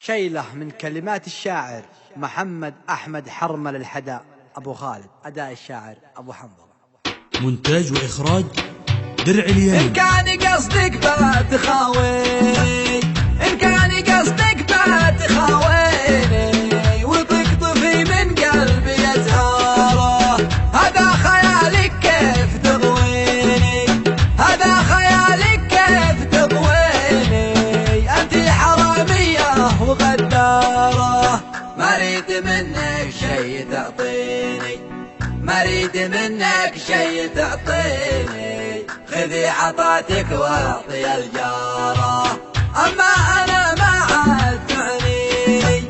شيلة من كلمات الشاعر محمد أحمد حرمل الحداء أبو خالد. أداء الشاعر أبو حنظلة. مونتاج وإخراج درع اليمين. إن كان قصدك بتخاوي، إن كان قصدك بتخاويني وتقطفي من قلبي أزهاره، هذا خيالك كيف تغويني، هذا خيالك كيف تغويني، أنت حرامية وغدارة، ما أريد منك شي تعطيني، ما أريد منك شي تعطيني، خذي عطاتك واعطي الجارة، أما أنا ما عاد تعنيني،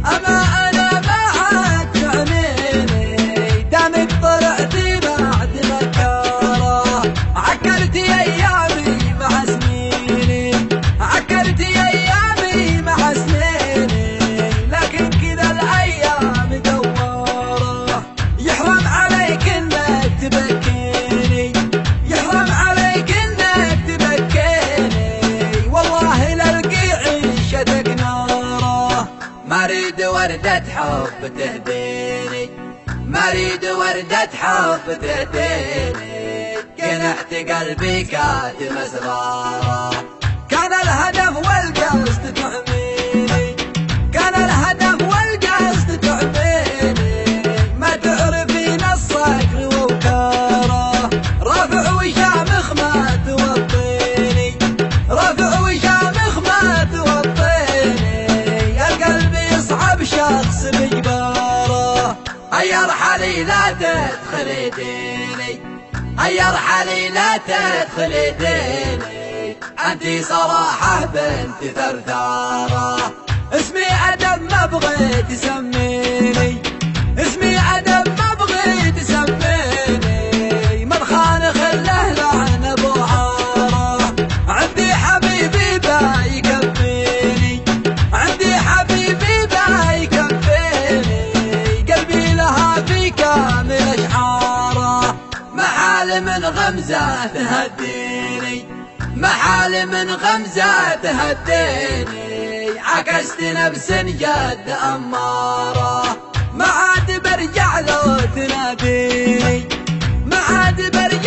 أما أنا ما عاد تعنيني، دامك طلعتي بعد نكارة، عكرتي أيامي مع سنيني، عكرتي أيامي مع سنيني، لكن كذا الأيام دوارة، يحرم عليك إنك تبكيني، يحرم عليك إنك تبكيني، والله لألقي عيشتك نارة، ما أريد وردة حب تهديني، ما أريد وردة حب تهديني، قنعت قلبي كاتم أسراره، كان الهدف والقصد تعميني، كان الهدف والقصد تعميني، ما تعرفين الصقر ووكاره، رافع وشامخ ما توطيني، رافع وشامخ ما توطيني، القلب يصعب شخص بجباره، أي رحلي لا تدخلي ديني، أي رحلي لا تدخلي ديني، أنتي صراحة بنت ثرثارة، اسمي أدب ما بغيت تسميني، اسمي أدب ما بغيت تسميني، من خان خله لعن بوعارة، عندي حبيبي با يكفيني، عندي حبيبي با يكفيني، قلبي لها في كامل أشعاره، محال من غمزة تهديني، محال من غمزة تهديني، عكست نفس جد أمارة، ما عاد برجع لو تناديني، ما عاد برجع